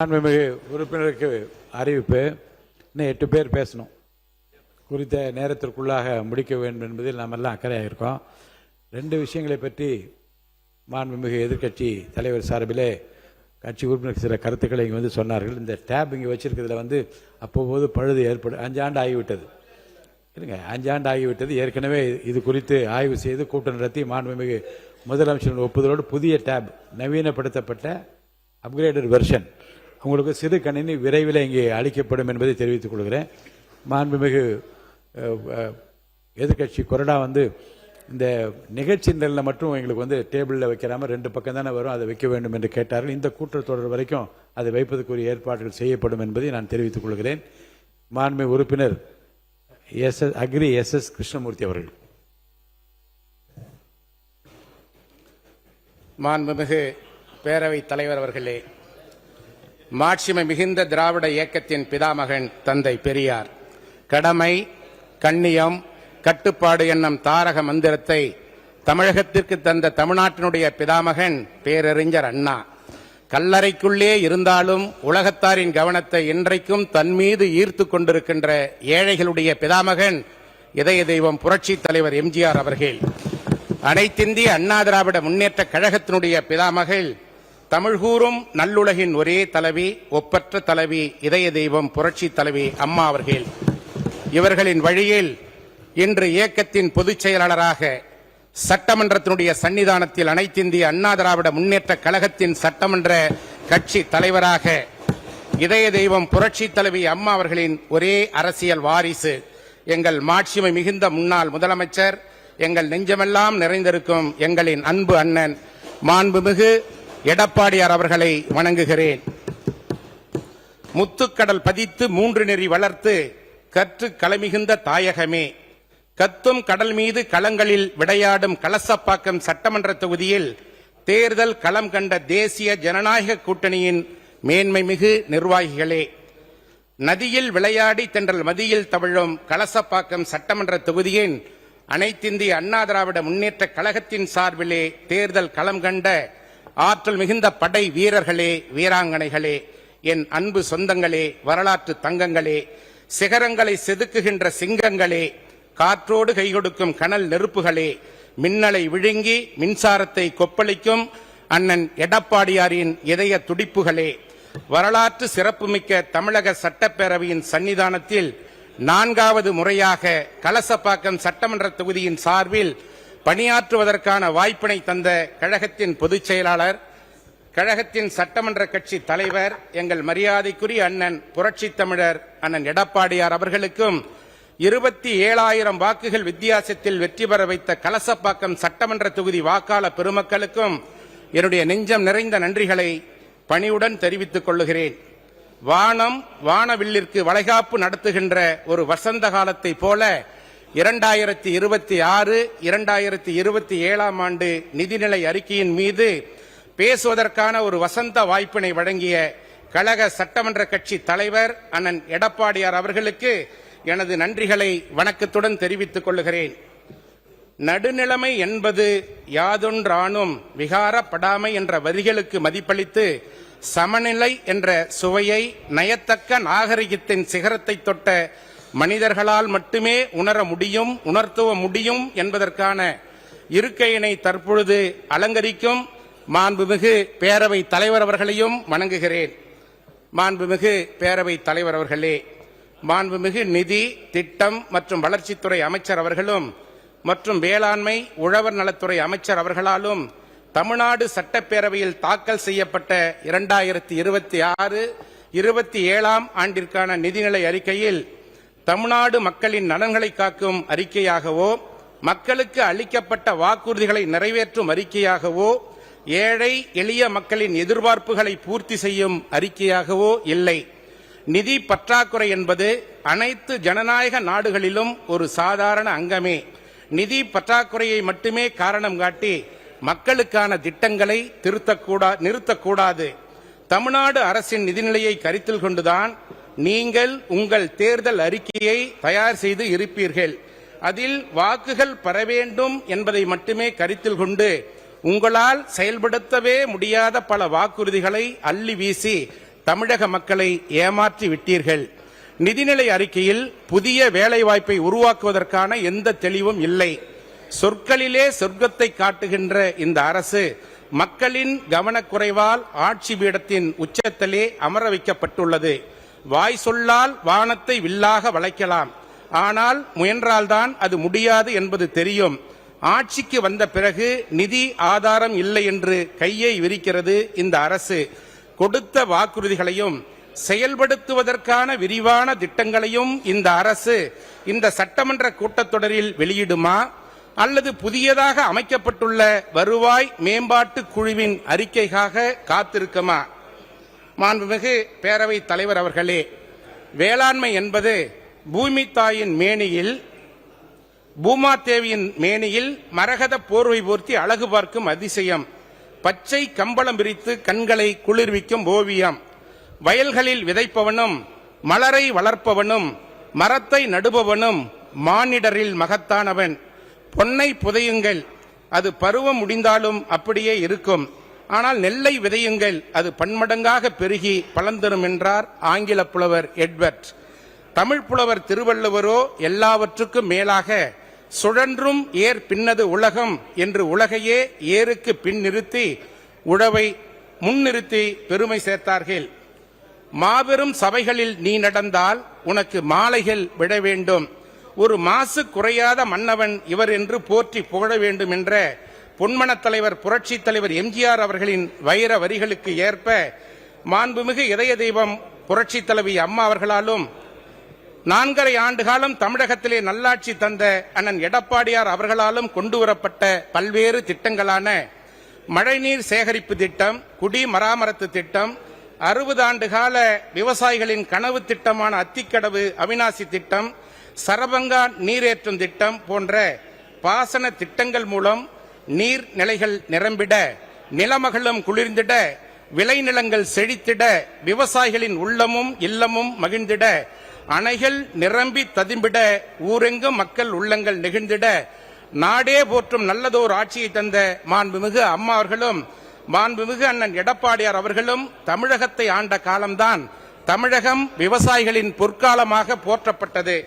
மாண்புமிகு உறுப்பினருக்கு அறிவிப்பு. இன்னும் 8 பேர் பேசணும். குறித்த நேரத்திற்குள்ளாக முடிக்க வேண்டும் என்பதில் நாம் எல்லாம் அக்கறையாக இருக்கோம். 2 விஷயங்களை பற்றி மாண்புமிகு எதிர்க்கட்சி தலைவர் சார்பிலே கட்சி உறுப்பினர் சில கருத்துக்களை இங்கே வந்து சொன்னார்கள். இந்த டேப் இங்கே வச்சிருக்கிறதுல அப்போது பழுது ஏற்படும். 5 ஆண்டு ஆகிவிட்டது. இல்லைங்க, 5 ஆண்டு ஆகிவிட்டது. ஏற்கனவே இது குறித்து ஆய்வு செய்து கூட்டம் நடத்தி மாண்புமிகு முதலமைச்சரின் ஒப்புதலோடு புதிய டேப், நவீனப்படுத்தப்பட்ட அப்கிரேடட் வெர்ஷன் உங்களுக்கு சிறு கணினி விரைவில் இங்கே அளிக்கப்படும் என்பதை தெரிவித்துக் கொள்கிறேன். மாண்புமிகு எதிர்கட்சி கொறடா இந்த நிகழ்ச்சி நிரலில் மட்டும் எங்களுக்கு டேபிளில் வைக்கிறாம 2 பக்கம் தானே வரும், அதை வைக்க வேண்டும் என்று கேட்டார்கள். இந்த கூட்டத்தொடர் வரைக்கும் அதை வைப்பதற்குரிய ஏற்பாடுகள் செய்யப்படும் என்பதை நான் தெரிவித்துக் கொள்கிறேன். மாண்புமிகு உறுப்பினர் அக்ரி எஸ் கிருஷ்ணமூர்த்தி அவர்கள். மாண்புமிகு பேரவைத் தலைவர் அவர்களே, மாட்சிமை மிகுந்த திராவிட இயக்கத்தின் பிதாமகன் தந்தை பெரியார் கடமை, கண்ணியம், கட்டுப்பாடு என்னும் தாரக மந்திரத்தை தமிழகத்திற்கு தந்த தமிழ்நாட்டினுடைய பிதாமகன் பேரறிஞர் அண்ணா கல்லறைக்குள்ளே இருந்தாலும் உலகத்தாரின் கவனத்தை இன்றைக்கும் தன் மீது ஈர்த்து கொண்டிருக்கின்ற ஏழைகளுடைய பிதாமகன் இதய தெய்வம் புரட்சி தலைவர் எம்ஜிஆர் அவர்கள், அனைத்திந்திய அண்ணா திராவிட முன்னேற்ற கழகத்தினுடைய பிதாமகள், தமிழ்கூறும் நல்லுலகின் ஒரே தலைவி, ஒப்பற்ற தலைவி, இதய தெய்வம் புரட்சி தலைவி அம்மா அவர்கள். இவர்களின் வழியில் இன்று இயக்கத்தின் பொதுச் செயலாளராக சட்டமன்றத்தினுடைய சன்னிதானத்தில் அனைத்திந்திய அண்ணா திராவிட முன்னேற்ற கழகத்தின் சட்டமன்ற கட்சி தலைவராக இதய தெய்வம் புரட்சி தலைவி அம்மா அவர்களின் ஒரே அரசியல் வாரிசு எங்கள் மாட்சிமை மிகுந்த முன்னாள் முதலமைச்சர், எங்கள் நெஞ்சமெல்லாம் நிறைந்திருக்கும் எங்களின் அன்பு அண்ணன் மாண்புமிகு எடப்பாடியார் அவர்களை வணங்குகிறேன். முத்துக்கடல் பதித்து 3 நெறி வளர்த்து கற்று களமிகுந்த தாயகமே, கத்தும் கடல் மீது களங்களில் விளையாடும் கலசப்பாக்கம் சட்டமன்ற தொகுதியில் தேர்தல் களம் கண்ட தேசிய ஜனநாயக கூட்டணியின் மேன்மை மிகு நிர்வாகிகளே, நதியில் விளையாடி தென்றல் மதியில் தவழும் கலசப்பாக்கம் சட்டமன்ற தொகுதியின் அனைத்திந்திய அண்ணா திராவிட முன்னேற்ற கழகத்தின் சார்பிலே தேர்தல் களம் கண்ட ஆற்றல் மிகுந்த படை வீரர்களே, வீராங்கனைகளே, என் அன்பு சொந்தங்களே, வரலாற்று தங்கங்களே, சிகரங்களை செதுக்குகின்ற சிங்கங்களே, காற்றோடு கை கொடுக்கும் கனல் நெருப்புகளே, மின்னலை விழுங்கி மின்சாரத்தை கொப்பளிக்கும் அண்ணன் எடப்பாடியாரின் இதய துடிப்புகளே, வரலாற்று சிறப்புமிக்க தமிழக சட்டப்பேரவையின் சன்னிதானத்தில் 4வது முறையாக கலசப்பாக்கம் சட்டமன்ற தொகுதியின் சார்பில் பணியாற்றுவதற்கான வாய்ப்பினை தந்த கழகத்தின் பொதுச் செயலாளர், கழகத்தின் சட்டமன்ற கட்சி தலைவர், எங்கள் மரியாதைக்குரிய அண்ணன் புரட்சி தமிழர் அண்ணன் எடப்பாடியார் அவர்களுக்கும் 27,000 வாக்குகள் வித்தியாசத்தில் வெற்றி பெற வைத்த கலசப்பாக்கம் சட்டமன்ற தொகுதி வாக்காளர் பெருமக்களுக்கும் என்னுடைய நெஞ்சம் நிறைந்த நன்றிகளை பணிவுடன் தெரிவித்துக் கொள்ளுகிறேன். வானம் வானவில்லிற்கு வளைகாப்பு நடத்துகின்ற ஒரு வசந்த காலத்தை போல 2026, 2027 ஆண்டு நிதிநிலை அறிக்கையின் மீது பேசுவதற்கான ஒரு வசந்த வாய்ப்பினை வழங்கிய கழக சட்டமன்ற கட்சி தலைவர் அண்ணன் எடப்பாடியார் அவர்களுக்கு எனது நன்றிகளை வணக்கத்துடன் தெரிவித்துக் கொள்கிறேன். நடுநிலைமை என்பது யாதொன்றானும் விகாரப்படாமை என்ற வரிகளுக்கு மதிப்பளித்து சமநிலை என்ற சுவையை நயத்தக்க நாகரிகத்தின் சிகரத்தை தொட்ட மனிதர்களால் மட்டுமே உணர்த்துவ முடியும் என்பதற்கான இருக்கையினை தற்பொழுது அலங்கரிக்கும் மாண்புமிகு பேரவை தலைவர் அவர்களையும் வணங்குகிறேன். மாண்புமிகு பேரவை தலைவர் அவர்களே, மாண்புமிகு நிதி, திட்டம் மற்றும் வளர்ச்சித்துறை அமைச்சர் அவர்களும் மற்றும் வேளாண்மை உழவர் நலத்துறை அமைச்சர் அவர்களாலும் தமிழ்நாடு சட்டப்பேரவையில் தாக்கல் செய்யப்பட்ட 2026, 27 ஆண்டிற்கான நிதிநிலை அறிக்கையில் தமிழ்நாடு மக்களின் நலன்களை காக்கும் அறிக்கையாகவோ, மக்களுக்கு அளிக்கப்பட்ட வாக்குறுதிகளை நிறைவேற்றும் அறிக்கையாகவோ, ஏழை எளிய மக்களின் எதிர்பார்ப்புகளை பூர்த்தி செய்யும் அறிக்கையாகவோ இல்லை. நிதி பற்றாக்குறை என்பது அனைத்து ஜனநாயக நாடுகளிலும் ஒரு சாதாரண அங்கமே. நிதி பற்றாக்குறையை மட்டுமே காரணம் காட்டி மக்களுக்கான திட்டங்களை நிறுத்தக்கூடாது. தமிழ்நாடு அரசின் நிதிநிலையை கருத்தில் கொண்டுதான் நீங்கள் உங்கள் தேர்தல் அறிக்கையை தயார் செய்து இருப்பீர்கள். அதில் வாக்குகள் பெற வேண்டும் என்பதை மட்டுமே கருத்தில் கொண்டு உங்களால் செயல்படுத்தவே முடியாத பல வாக்குறுதிகளை அள்ளி வீசி தமிழக மக்களை ஏமாற்றி விட்டீர்கள். நிதிநிலை அறிக்கையில் புதிய வேலைவாய்ப்பை உருவாக்குவதற்கான எந்த தெளிவும் இல்லை. சொற்களிலே சொர்க்கத்தை காட்டுகின்ற இந்த அரசு மக்களின் கவனக்குறைவால் ஆட்சி பீடத்தின் உச்சத்திலே அமர வைக்கப்பட்டுள்ளது. வாய் சொல்லால் வானத்தை வில்லாக வளைக்கலாம், ஆனால் முயன்றால்தான் அது முடியாது என்பது தெரியும். ஆட்சிக்கு வந்த பிறகு நிதி ஆதாரம் இல்லை என்று கையை விரிக்கிறது இந்த அரசு. கொடுத்த வாக்குறுதிகளையும் செயல்படுத்துவதற்கான விரிவான திட்டங்களையும் இந்த அரசு இந்த சட்டமன்ற கூட்டத்தொடரில் வெளியிடுமா, அல்லது புதியதாக அமைக்கப்பட்டுள்ள வருவாய் மேம்பாட்டு குழுவின் அறிக்கைக்காக காத்திருக்குமா? மாண்புமிகு பேரவைத் தலைவர் அவர்களே, வேளாண்மை என்பது பூமி தாயின் மேனியில், பூமாதேவியின் மேனியில் மரகத போர்வை போர்த்தி அழகு பார்க்கும் அதிசயம். பச்சை கம்பளம் விரித்து கண்களை குளிர்விக்கும் ஓவியம். வயல்களில் விதைப்பவனும் மலரை வளர்ப்பவனும் மரத்தை நடுபவனும் மானிடரில் மகத்தானவன். பொன்னை புதையுங்கள், அது பருவம் முடிந்தாலும் அப்படியே இருக்கும். ஆனால் நெல்லை விதையுங்கள், அது பன்மடங்காக பெருகி பலந்தரும் என்றார் ஆங்கில புலவர் எட்வர்ட். தமிழ் புலவர் திருவள்ளுவரோ எல்லாவற்றுக்கும் மேலாக சுழன்றும் ஏர் பின்னது உலகம் என்று உலகையே ஏருக்கு பின் நிறுத்தி உழவை முன்னிறுத்தி பெருமை சேர்த்தார்கள். மாபெரும் சபைகளில் நீ நடந்தால் உனக்கு மாலைகள் விட வேண்டும். ஒரு மாசு குறையாத மன்னவன் இவர் என்று போற்றி புகழ வேண்டும் என்ற பொன்மனத் தலைவர் புரட்சி தலைவர் எம்ஜிஆர் அவர்களின் வைர வரிகளுக்கு ஏற்ப மாண்புமிகு இதய தெய்வம் புரட்சி தலைவி அம்மா அவர்களாலும் 4.5 ஆண்டு காலம் தமிழகத்திலே நல்லாட்சி தந்த அண்ணன் எடப்பாடியார் அவர்களாலும் கொண்டுவரப்பட்ட பல்வேறு திட்டங்களான மழைநீர் சேகரிப்பு திட்டம், குடிமராமத்து திட்டம், 60 ஆண்டு கால விவசாயிகளின் கனவு திட்டமான அத்திக்கடவு அவிநாசி திட்டம், சரபங்கா நீரேற்றும் திட்டம் போன்ற பாசன திட்டங்கள் மூலம் நீர்நிலைகள் நிரம்பிட, நிலமகளும் குளிர்ந்திட, விளைநிலங்கள் செழித்திட, விவசாயிகளின் உள்ளமும் இல்லமும் மகிழ்ந்திட, அணைகள் நிரம்பி ததும்பிட, ஊரெங்கும் மக்கள் உள்ளங்கள் நெகிழ்ந்திட, நாடே போற்றும் நல்லதோர் ஆட்சியை தந்த மாண்புமிகு அம்மா அவர்களும் மாண்புமிகு அண்ணன் எடப்பாடியார் அவர்களும் தமிழகத்தை ஆண்ட காலம்தான் தமிழகம் விவசாயிகளின் பொற்காலமாக போற்றப்பட்டது.